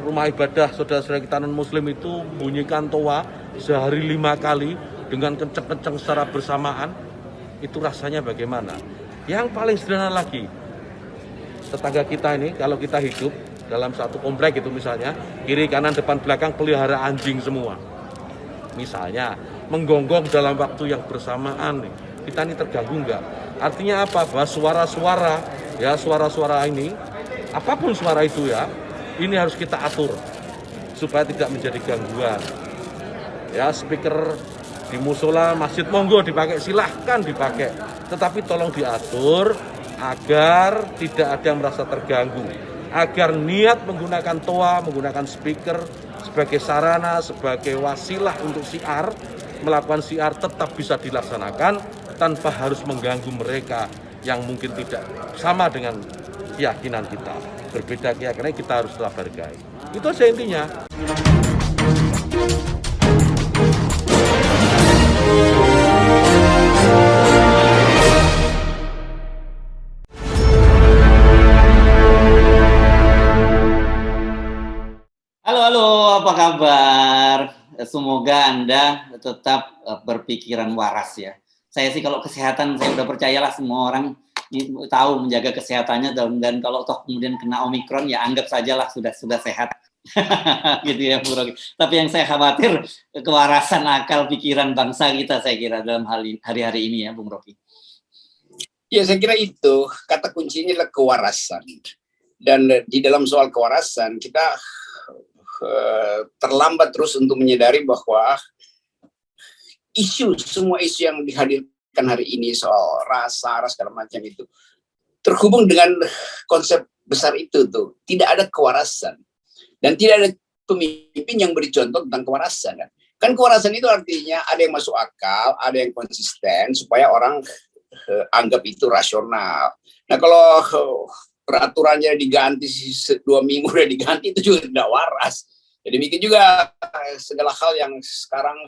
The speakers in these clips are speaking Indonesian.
rumah ibadah saudara-saudara kita non-muslim itu bunyikan toa sehari 5 kali dengan kenceng-kenceng secara bersamaan, itu rasanya bagaimana? Yang paling sederhana lagi, tetangga kita ini kalau kita hidup dalam satu komplek itu misalnya, kiri kanan depan belakang pelihara anjing semua. Misalnya menggonggong dalam waktu yang bersamaan, kita ini terganggu enggak? Artinya apa? Bahwa suara-suara ini, apapun suara itu ya, ini harus kita atur supaya tidak menjadi gangguan. Ya, speaker di musola, masjid monggo dipakai, silahkan dipakai. Tetapi tolong diatur agar tidak ada yang merasa terganggu. Agar niat menggunakan toa, menggunakan speaker sebagai sarana, sebagai wasilah untuk syiar, melakukan syiar tetap bisa dilaksanakan tanpa harus mengganggu mereka yang mungkin tidak sama dengan keyakinan kita. Berbeda keyakinan, kita harus tetap hargai. Itu aja intinya. Halo, apa kabar? Semoga Anda tetap berpikiran waras ya. Saya sih kalau kesehatan, saya udah percayalah semua orang tahu menjaga kesehatannya, dan kalau toh kemudian kena Omikron ya anggap sajalah sudah sehat. Gitu ya Bu Rocky. Tapi yang saya khawatir kewarasan akal pikiran bangsa kita, saya kira dalam hari-hari ini ya Bung Rocky. Ya, saya kira itu kata kuncinya adalah kewarasan. Dan di dalam soal kewarasan kita terlambat terus untuk menyadari bahwa semua isu yang dihadirkan hari ini soal ras segala macam itu terhubung dengan konsep besar itu tuh, tidak ada kewarasan dan tidak ada pemimpin yang beri contoh tentang kewarasan. Kan kewarasan itu artinya ada yang masuk akal, ada yang konsisten supaya orang anggap itu rasional. Nah, kalau peraturannya diganti 2 minggu udah diganti, itu juga tidak waras. Jadi demikian juga segala hal yang sekarang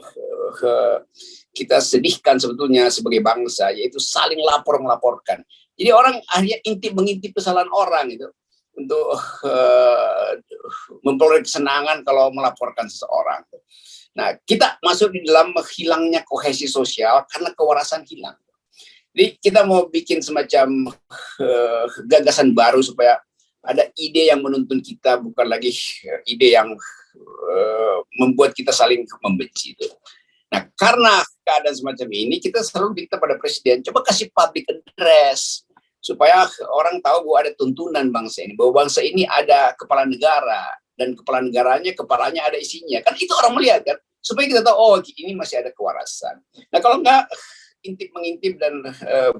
kita sedihkan sebetulnya sebagai bangsa, yaitu saling melaporkan. Jadi orang akhirnya mengintip kesalahan orang itu untuk memperoleh kesenangan kalau melaporkan seseorang. Nah, kita masuk di dalam hilangnya kohesi sosial karena kewarasan hilang. Jadi kita mau bikin semacam gagasan baru supaya ada ide yang menuntun kita, bukan lagi ide yang membuat kita saling membenci itu. Nah, karena keadaan semacam ini, kita selalu minta pada presiden, coba kasih public address supaya orang tahu bahwa ada tuntunan bangsa ini, bahwa bangsa ini ada kepala negara dan kepala negaranya, kepalanya ada isinya. Kan itu orang melihat kan, supaya kita tahu oh ini masih ada kewarasan. Nah, kalau enggak intip-mengintip dan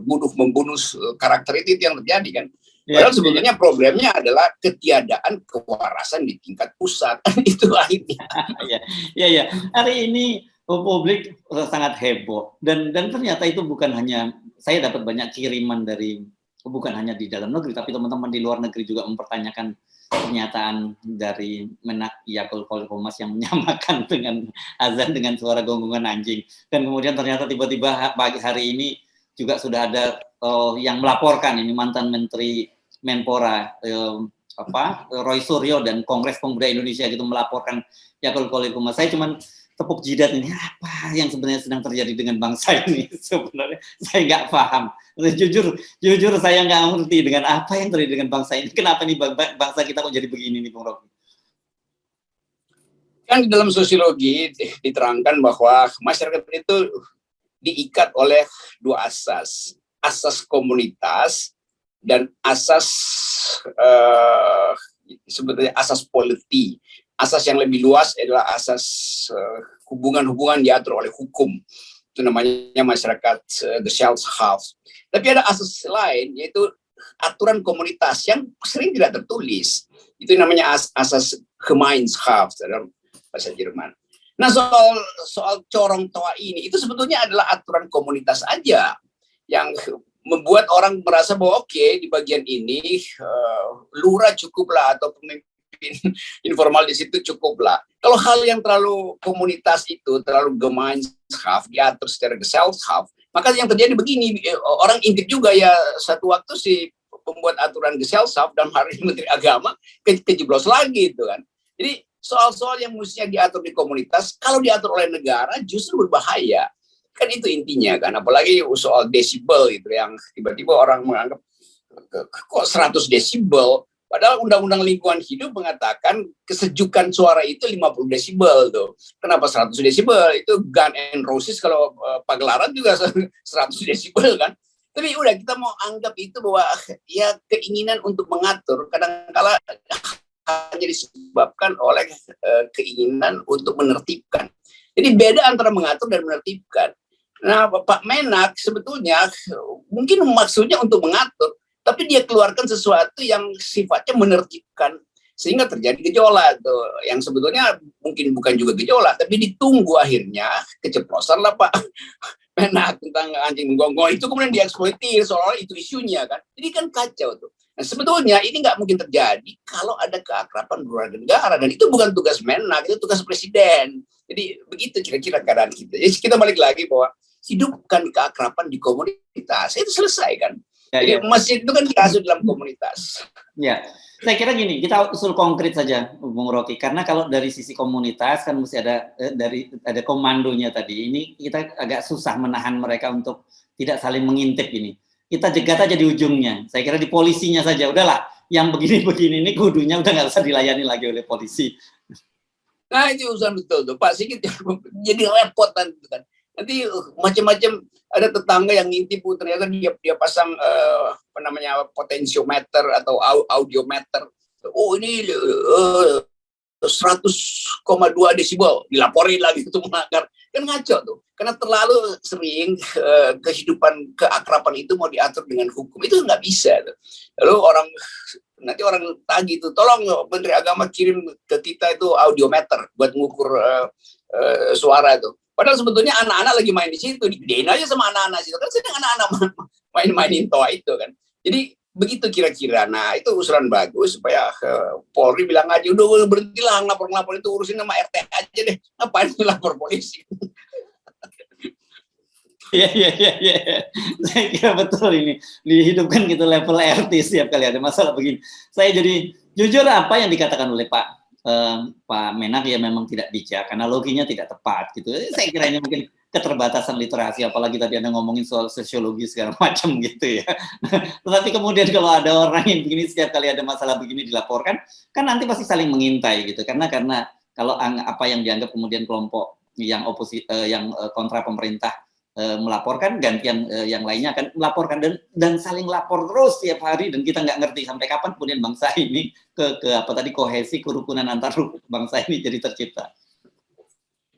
bunuh-membunuh karakter itu yang terjadi kan. Padahal sebetulnya problemnya adalah ketiadaan kewarasan di tingkat pusat. Itu akhirnya. Ya. Hari ini publik sangat heboh dan ternyata itu bukan hanya saya dapat banyak kiriman dari bukan hanya di dalam negeri, tapi teman-teman di luar negeri juga mempertanyakan pernyataan dari Menak Yakul Komas yang menyamakan dengan azan dengan suara gonggongan anjing. Dan kemudian ternyata tiba-tiba pagi hari ini juga sudah ada yang melaporkan, ini mantan Menteri Menpora Roy Suryo dan Kongres Pemuda Indonesia gitu melaporkan Yakul Komas. Saya cuman tepuk jidat, ini apa yang sebenarnya sedang terjadi dengan bangsa ini. Sebenarnya saya nggak paham. Jujur saya nggak ngerti dengan apa yang terjadi dengan bangsa ini. Kenapa nih bangsa kita kok jadi begini nih Bung Rocky? Kan di dalam sosiologi diterangkan bahwa masyarakat itu diikat oleh 2 asas. Asas komunitas dan asas sebetulnya asas politi. Asas yang lebih luas adalah asas hubungan-hubungan diatur oleh hukum. Itu namanya masyarakat Gesellschaft. Tapi ada asas lain, yaitu aturan komunitas yang sering tidak tertulis. Itu namanya asas Gemeinschaft dalam bahasa Jerman. Nah, soal corong toa ini, itu sebetulnya adalah aturan komunitas aja yang membuat orang merasa bahwa oke, di bagian ini lurah cukuplah atau pemimpin informal di situ cukuplah. Kalau hal yang terlalu komunitas itu, terlalu Gemeinschaft, diatur secara Gesellschaft, maka yang terjadi begini, orang intip juga ya, satu waktu si pembuat aturan Gesellschaft dan hari Menteri Agama kejeblos lagi itu kan. Jadi soal-soal yang mestinya diatur di komunitas, kalau diatur oleh negara justru berbahaya. Kan itu intinya kan, apalagi soal desibel gitu yang tiba-tiba orang menganggap kok 100 desibel, padahal Undang-Undang Lingkungan Hidup mengatakan kesejukan suara itu 50 desibel tuh. Kenapa 100 desibel? Itu Guns N' Roses kalau pagelaran juga 100 desibel kan. Tapi udah kita mau anggap itu bahwa ya keinginan untuk mengatur kadang-kala hanya disebabkan oleh keinginan untuk menertibkan. Jadi beda antara mengatur dan menertibkan. Nah, Pak Menak sebetulnya mungkin maksudnya untuk mengatur, tapi dia keluarkan sesuatu yang sifatnya menertibkan sehingga terjadi gejolak tuh, yang sebetulnya mungkin bukan juga gejolak, tapi ditunggu akhirnya keceplosan lah Pak Menak tentang anjing menggonggong itu kemudian dieksploitir seolah-olah itu isunya kan. Jadi kan kacau tuh. Nah, sebetulnya ini nggak mungkin terjadi kalau ada keakraban berwarga negara, dan itu bukan tugas Menak, itu tugas presiden. Jadi begitu kira-kira keadaan kita. Jadi kita balik lagi bahwa hidupkan keakraban di komunitas, itu selesai kan. Jadi masjid itu kan diasuh dalam komunitas. Ya, saya kira gini, kita usul konkret saja, Bung Rocky. Karena kalau dari sisi komunitas kan mesti ada komandonya tadi. Ini kita agak susah menahan mereka untuk tidak saling mengintip ini. Kita jegat aja di ujungnya. Saya kira di polisinya saja. Udahlah, yang begini-begini ini kudunya udah nggak usah dilayani lagi oleh polisi. Nah itu urusan betul tuh Pak Sigit, jadi repot nanti kan. Nanti macam-macam, ada tetangga yang ngintip ternyata dia pasang potensiometer atau audiometer. Oh ini 100,2 desibel, dilaporin lagi itu melanggar. Kan ngaco tuh, karena terlalu sering kehidupan keakraban itu mau diatur dengan hukum, itu nggak bisa tuh. Lalu nanti orang tagih itu, tolong Menteri Agama kirim ke kita itu audiometer buat mengukur suara itu. Padahal sebetulnya anak-anak lagi main di situ, digedein aja sama anak-anak situ. Kan sedang anak-anak main-mainin toa itu kan. Jadi begitu kira-kira. Nah itu usulan bagus supaya Polri bilang aja, udah berhentilah ngelapor-ngelapor itu, urusin sama RT aja deh. Ngapain lapor polisi? Iya. Saya kira betul ini. Dihidupkan gitu level RT setiap kali ada masalah begini. Saya jadi jujur apa yang dikatakan oleh Pak Menak ya memang tidak bijak, analoginya tidak tepat gitu. Saya kira ini mungkin keterbatasan literasi, apalagi tadi Anda ngomongin soal sosiologi segala macam gitu ya. Tetapi kemudian kalau ada orang yang begini setiap kali ada masalah begini dilaporkan, kan nanti pasti saling mengintai gitu. Karena kalau apa yang dianggap kemudian kelompok yang kontra pemerintah melaporkan, gantian yang lainnya akan melaporkan dan saling lapor terus tiap hari, dan kita nggak ngerti sampai kapan kemudian bangsa ini kohesi kerukunan antar bangsa ini jadi tercipta.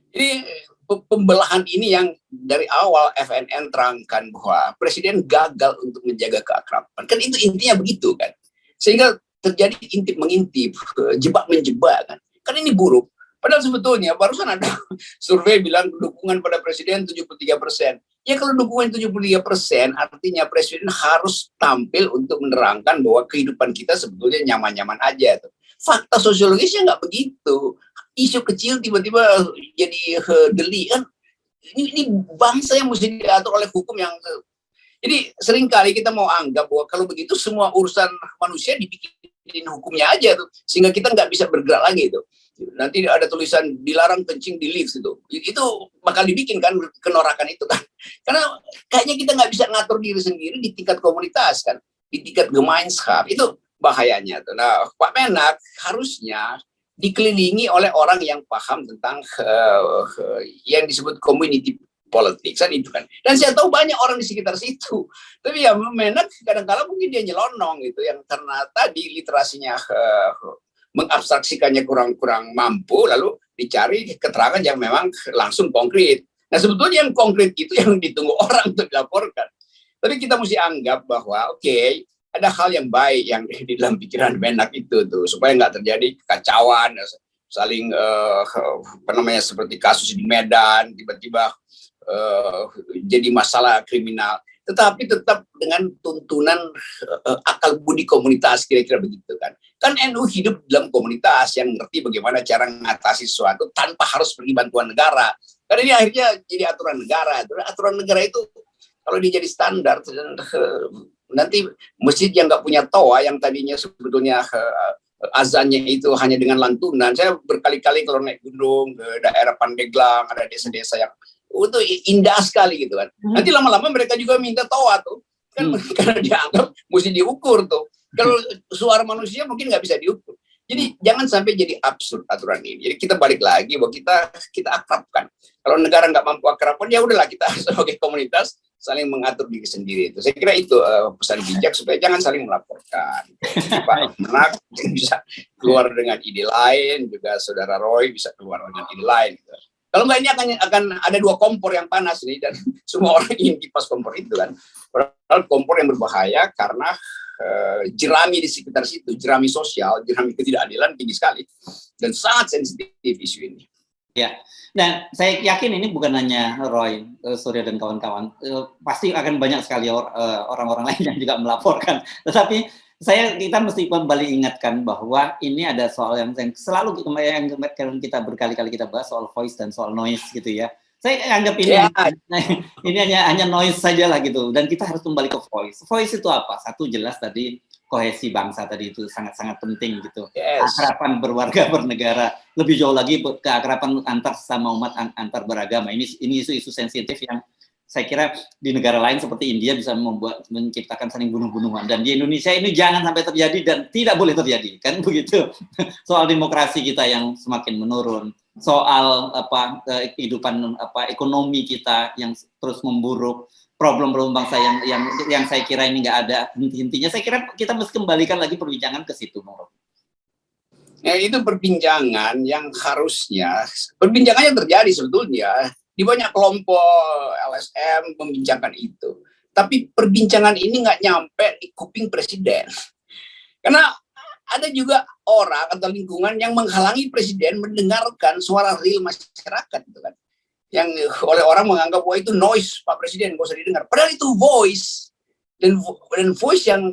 Jadi pembelahan ini yang dari awal FNN terangkan bahwa presiden gagal untuk menjaga keakraban, kan itu intinya begitu kan, sehingga terjadi intip mengintip, jebak menjebak kan ini buruk. Padahal sebetulnya barusan ada survei bilang dukungan pada presiden 73%. Ya kalau dukungan 73%, artinya presiden harus tampil untuk menerangkan bahwa kehidupan kita sebetulnya nyaman-nyaman aja. Fakta sosiologisnya nggak begitu. Isu kecil tiba-tiba jadi delik kan. Ini bangsa yang mesti diatur oleh hukum yang... Jadi seringkali kita mau anggap bahwa kalau begitu semua urusan manusia dibikin hukumnya aja tuh, sehingga kita nggak bisa bergerak lagi tuh. Nanti ada tulisan dilarang kencing di lift itu bakal dibikin kan kenorakan itu kan, karena kayaknya kita nggak bisa ngatur diri sendiri di tingkat komunitas kan, di tingkat Gemeinschaft, itu bahayanya tuh. Nah Pak Menak harusnya dikelilingi oleh orang yang paham tentang yang disebut community politics kan itu kan, dan saya tahu banyak orang di sekitar situ, tapi ya Menak kadang-kadang mungkin dia nyelonong gitu, yang karena tadi literasinya mengabstraksikannya kurang mampu, lalu dicari keterangan yang memang langsung konkret. Nah sebetulnya yang konkret itu yang ditunggu orang untuk dilaporkan. Tapi kita mesti anggap bahwa oke, ada hal yang baik yang di dalam pikiran Menak itu tuh, supaya nggak terjadi kekacauan, saling seperti kasus di Medan tiba-tiba jadi masalah kriminal. Tetapi tetap dengan tuntunan akal budi komunitas, kira-kira begitu kan. Kan NU hidup dalam komunitas yang ngerti bagaimana cara mengatasi sesuatu tanpa harus pergi bantuan negara. Karena ini akhirnya jadi aturan negara. Aturan negara itu kalau dia jadi standar, nanti masjid yang nggak punya toa, yang tadinya sebetulnya azannya itu hanya dengan lantunan. Saya berkali-kali kalau naik gunung ke daerah Pandeglang, ada desa-desa yang itu indah sekali gitu kan. Nanti lama-lama mereka juga minta toa tuh, kan karena dianggap mesti diukur tuh. Kalau suara manusia mungkin nggak bisa diukur. Jadi jangan sampai jadi absurd aturan ini. Jadi kita balik lagi bahwa kita akrabkan. Kalau negara nggak mampu akrabkan, ya udahlah kita sebagai komunitas saling mengatur diri sendiri. Itu saya kira itu pesan bijak supaya jangan saling melaporkan. Pak Menak bisa keluar dengan ide lain, juga saudara Roy bisa keluar dengan ide lain. Gitu. Kalau nggak ini akan ada dua kompor yang panas nih dan semua orang ingin kipas kompor itu kan. Padahal kompor yang berbahaya karena jerami di sekitar situ, jerami sosial, jerami ketidakadilan tinggi sekali dan sangat sensitif isu ini. Ya, dan saya yakin ini bukan hanya Roy, Surya dan kawan-kawan, pasti akan banyak sekali orang-orang lain yang juga melaporkan. Tetapi kita mesti kembali ingatkan bahwa ini ada soal yang selalu kita berkali-kali kita bahas soal voice dan soal noise gitu ya. Saya anggap ini hanya noise saja lah gitu, dan kita harus kembali ke voice. Voice itu apa? Satu jelas tadi kohesi bangsa tadi itu sangat-sangat penting gitu. Keakraban berwarga bernegara, lebih jauh lagi keakraban antar sesama umat, antar beragama. Ini isu-isu sensitif yang saya kira di negara lain seperti India bisa menciptakan saling bunuh-bunuhan, dan di Indonesia ini jangan sampai terjadi dan tidak boleh terjadi, kan begitu. Soal demokrasi kita yang semakin menurun, soal kehidupan ekonomi kita yang terus memburuk, problem-problem bangsa yang saya kira ini nggak ada henti-hentinya. Saya kira kita mesti kembalikan lagi perbincangan ke situ, Bang. Ya, itu perbincangan yang harusnya perbincangannya terjadi sebetulnya di banyak kelompok LSM membincangkan itu, tapi perbincangan ini nggak nyampe di kuping presiden karena ada juga orang atau lingkungan yang menghalangi presiden mendengarkan suara real masyarakat gitu kan, yang oleh orang menganggap bahwa itu noise Pak Presiden nggak usah didengar, padahal itu voice dan voice yang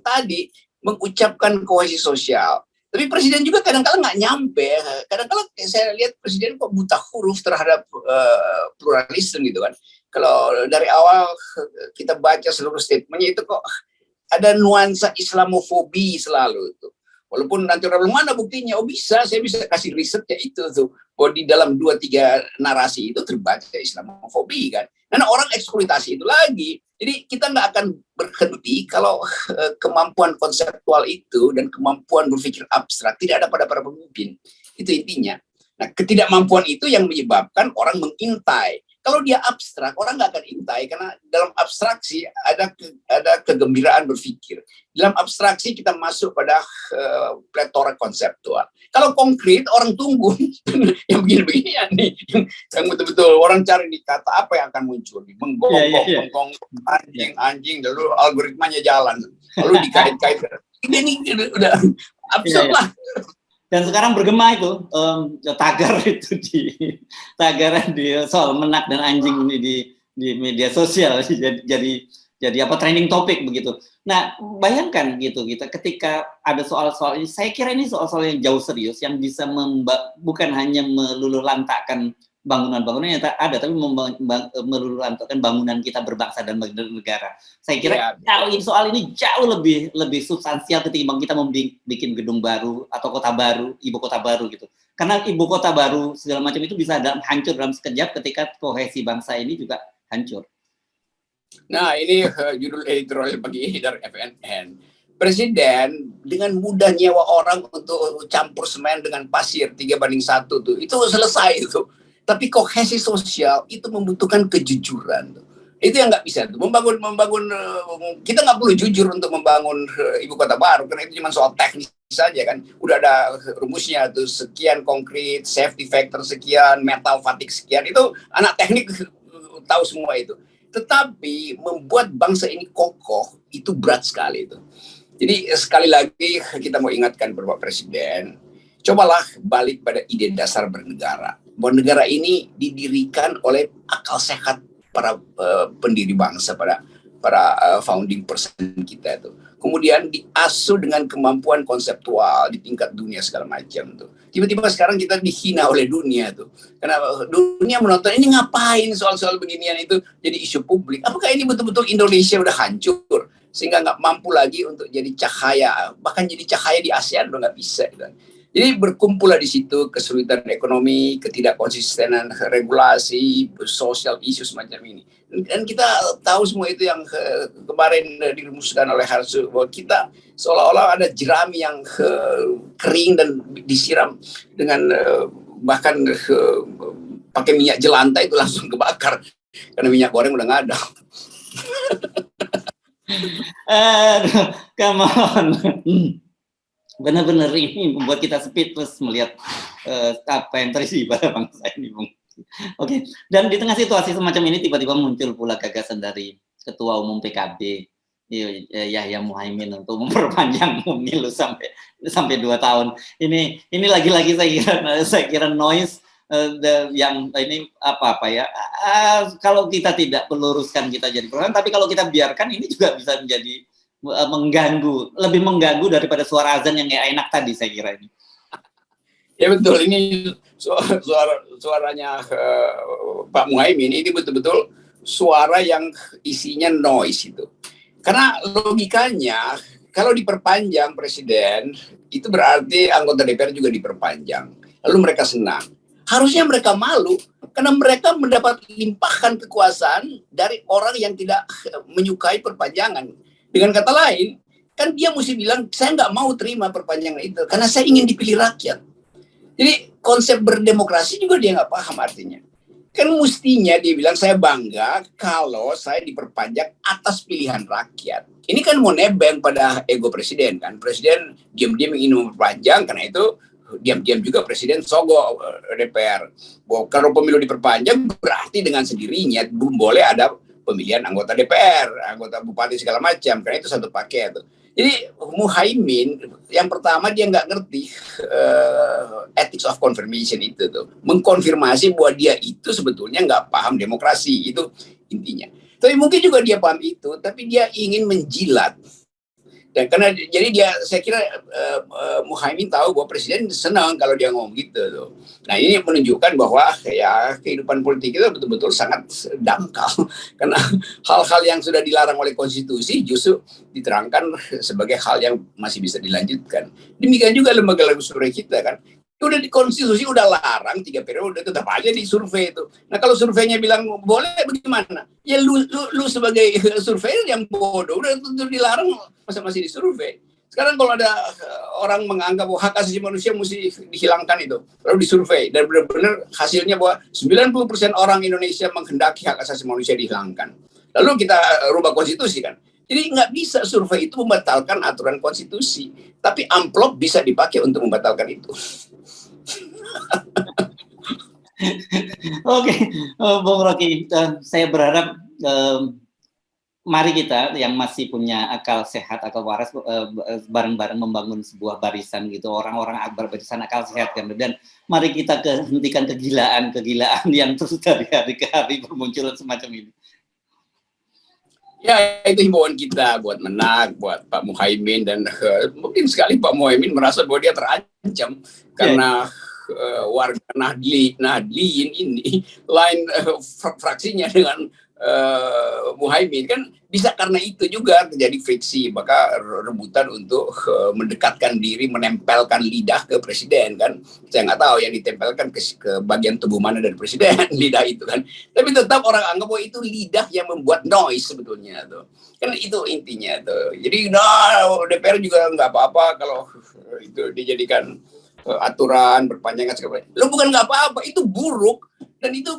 tadi mengucapkan kohesi sosial. Tapi presiden juga kadang-kadang nggak nyampe, kadang-kadang saya lihat presiden kok buta huruf terhadap pluralisme gitu kan. Kalau dari awal kita baca seluruh statementnya itu kok ada nuansa Islamofobi selalu itu. Walaupun nanti orang mana buktinya, saya bisa kasih risetnya itu tuh, bahwa di dalam 2-3 narasi itu terbaca Islamofobi kan. Karena orang eksploitasi itu lagi. Jadi kita nggak akan berhenti kalau kemampuan konseptual itu dan kemampuan berpikir abstrak tidak ada pada para pemimpin. Itu intinya. Nah, ketidakmampuan itu yang menyebabkan orang mengintai. Kalau dia abstrak, orang nggak akan intai karena dalam abstraksi ada kegembiraan berpikir. Dalam abstraksi kita masuk pada pletora konseptual. Kalau konkret, orang tunggu yang begini-beginian nih, yang betul-betul orang cari di kata apa yang akan muncul, menggonggong, anjing, lalu algoritmanya jalan, lalu dikait-kait. Ini udah absurd lah. Dan sekarang bergema itu tagar itu tagaran di soal menak dan anjing ini di media sosial jadi trending topik begitu. Nah, bayangkan gitu kita ketika ada soal-soal ini, saya kira ini soal-soal yang jauh serius yang bisa bukan hanya meluluhlantakkan bangunan-bangunan yang ada, tapi meluluhlantakkan bangunan kita berbangsa dan bernegara. Saya kira soal ini jauh lebih substansial ketimbang kita bikin gedung baru atau kota baru, ibu kota baru gitu. Karena ibu kota baru segala macam itu bisa hancur dalam sekejap ketika kohesi bangsa ini juga hancur. Nah, ini judul editorial pagi ini dari FNN. Presiden dengan mudah nyewa orang untuk campur semen dengan pasir 3:1 tuh. Itu selesai itu. Tapi kohesi sosial itu membutuhkan kejujuran. Itu yang nggak bisa tuh. Membangun kita nggak perlu jujur untuk membangun ibu kota baru karena itu cuma soal teknis saja kan. Udah ada rumusnya tuh, sekian konkret, safety factor sekian, metal fatigue sekian. Itu anak teknik tahu semua itu. Tetapi membuat bangsa ini kokoh itu berat sekali itu. Jadi sekali lagi kita mau ingatkan Bapak Presiden, cobalah balik pada ide dasar bernegara. Bahwa negara ini didirikan oleh akal sehat para pendiri bangsa, para founding person kita itu. Kemudian diasuh dengan kemampuan konseptual di tingkat dunia segala macam tuh. Tiba-tiba sekarang kita dihina oleh dunia tuh. Karena dunia menonton ini ngapain soal-soal beginian itu jadi isu publik. Apakah ini betul-betul Indonesia udah hancur? sehingga nggak mampu lagi untuk jadi cahaya, bahkan jadi cahaya di ASEAN udah nggak bisa gitu. Jadi berkumpullah di situ kesulitan ekonomi, ketidakkonsistenan regulasi, social isu semacam ini. Dan kita tahu semua itu yang kemarin dirumuskan oleh Harsu, bahwa kita seolah-olah ada jerami yang kering dan disiram dengan bahkan pakai minyak jelantah itu langsung kebakar karena minyak goreng udah nggak ada. Aduh, come on. Benar-benar ini membuat kita speechless melihat apa yang terjadi pada bangsa ini, Bung. Oke, dan di tengah situasi semacam ini tiba-tiba muncul pula gagasan dari Ketua Umum PKB Yahya Muhaimin untuk memperpanjang pemilu sampai 2 tahun. Ini lagi-lagi saya kira noise yang ini apa ya. Kalau kita tidak meluruskan kita jadi problem, tapi kalau kita biarkan ini juga bisa menjadi lebih mengganggu daripada suara azan yang nggak enak tadi, saya kira ini. Ya betul, ini suaranya Pak Muhaimin ini betul-betul suara yang isinya noise itu. Karena logikanya kalau diperpanjang presiden itu berarti anggota DPR juga diperpanjang. Lalu mereka senang. Harusnya mereka malu karena mereka mendapat limpahan kekuasaan dari orang yang tidak menyukai perpanjangan. Dengan kata lain, kan dia mesti bilang, saya nggak mau terima perpanjangan itu, karena saya ingin dipilih rakyat. Jadi konsep berdemokrasi juga dia nggak paham artinya. Kan mestinya dia bilang, saya bangga kalau saya diperpanjang atas pilihan rakyat. Ini kan mau nebeng pada ego presiden kan. Presiden diam-diam ingin memperpanjang, karena itu diam-diam juga presiden sogok DPR. Bahwa kalau pemilu diperpanjang, berarti dengan sendirinya belum boleh ada pemilihan anggota DPR, anggota bupati segala macam, karena itu satu paket. Jadi Muhaimin yang pertama dia nggak ngerti ethics of confirmation itu tuh, mengkonfirmasi bahwa dia itu sebetulnya nggak paham demokrasi, itu intinya. Tapi mungkin juga dia paham itu, tapi dia ingin menjilat. Dan karena jadi dia, saya kira Muhaimin tahu bahwa presiden senang kalau dia ngomong gitu tuh. Nah ini menunjukkan bahwa ya kehidupan politik itu betul-betul sangat dangkal karena hal-hal yang sudah dilarang oleh konstitusi justru diterangkan sebagai hal yang masih bisa dilanjutkan. Demikian juga lembaga-lembaga survei kita kan. Udah di konstitusi udah larang 3 periode, tetap aja di survei itu. Nah kalau surveinya bilang boleh, bagaimana? Ya lu sebagai survei yang bodoh, udah itu dilarang, masa masih disurvei. Sekarang kalau ada orang menganggap bahwa hak asasi manusia mesti dihilangkan itu, lalu disurvei, dan benar-benar hasilnya bahwa 90% orang Indonesia menghendaki hak asasi manusia dihilangkan. Lalu kita rubah konstitusi kan. Jadi nggak bisa survei itu membatalkan aturan konstitusi, tapi amplop bisa dipakai untuk membatalkan itu. Oke, Bung Rocky, saya berharap mari kita yang masih punya akal sehat, akal waras, bareng-bareng membangun sebuah barisan gitu, orang-orang barisan akal sehat kan, dan mari kita hentikan kegilaan yang terus dari hari ke hari bermunculan semacam ini. Ya itu himbauan kita buat Menak, buat Pak Muhaimin, dan mungkin sekali Pak Muhaimin merasa bahwa dia terancam karena warga Nahdliyin ini lain fraksinya dengan Muhaimin, kan bisa karena itu juga terjadi friksi, maka rebutan untuk mendekatkan diri, menempelkan lidah ke presiden kan. Saya nggak tahu yang ditempelkan ke bagian tubuh mana dari presiden lidah itu kan, tapi tetap orang anggap bahwa itu lidah yang membuat noise sebetulnya tuh, kan itu intinya tuh. Jadi DPR juga nggak apa-apa kalau itu dijadikan aturan berpanjangan segala macam. Lo bukan nggak apa-apa, itu buruk dan itu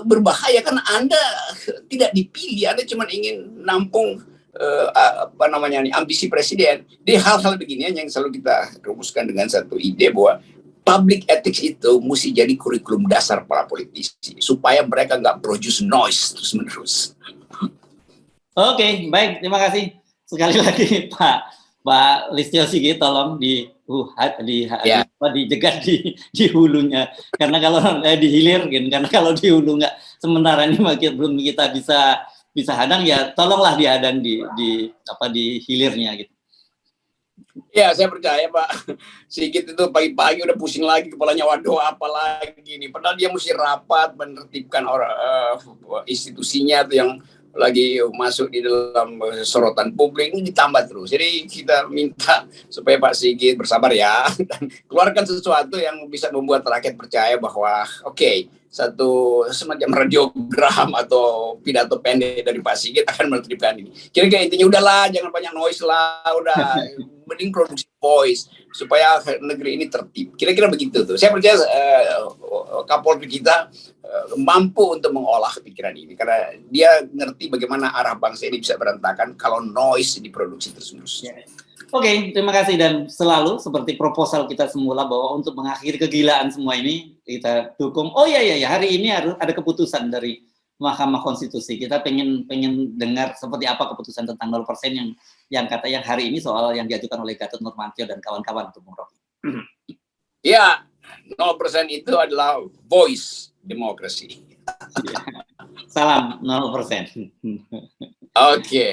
berbahaya karena Anda tidak dipilih, Anda cuma ingin nampung ambisi presiden. Di hal-hal beginian yang selalu kita rumuskan dengan satu ide bahwa public ethics itu mesti jadi kurikulum dasar para politisi supaya mereka nggak produce noise terus-menerus. Oke, baik, terima kasih sekali lagi Pak Listio Sigit, tolong dijegat di hulunya, karena kalau di hilir kan, karena kalau di hulu nggak, sementara ini belum kita bisa hadang, ya tolonglah dihadang di hilirnya gitu. Ya saya percaya Pak Sigit itu pagi-pagi udah pusing lagi kepalanya, waduh apa lagi nih, padahal dia mesti rapat menertibkan institusinya tuh yang lagi masuk di dalam sorotan publik ini ditambah terus. Jadi kita minta supaya Pak Sigit bersabar ya dan keluarkan sesuatu yang bisa membuat rakyat percaya bahwa oke, satu semacam radiogram atau pidato pendek dari Pak Sigit akan menertibkan ini. Kira-kira intinya udahlah, jangan banyak noise lah, udah mending produksi voice supaya negeri ini tertib. Kira-kira begitu tuh. Saya percaya Kapolri kita mampu untuk mengolah pikiran ini karena dia ngerti bagaimana arah bangsa ini bisa berantakan kalau noise diproduksi terus-menerus. Oke, terima kasih dan selalu seperti proposal kita semula bahwa untuk mengakhiri kegilaan semua ini kita dukung. Oh iya, hari ini harus ada keputusan dari Mahkamah Konstitusi. Kita pengen dengar seperti apa keputusan tentang 0% yang katanya hari ini soal yang diajukan oleh Gatot Nurmantio dan kawan-kawan untuk Bung Rocky. Ya, 0% itu adalah voice demokrasi. Salam 0%. Oke.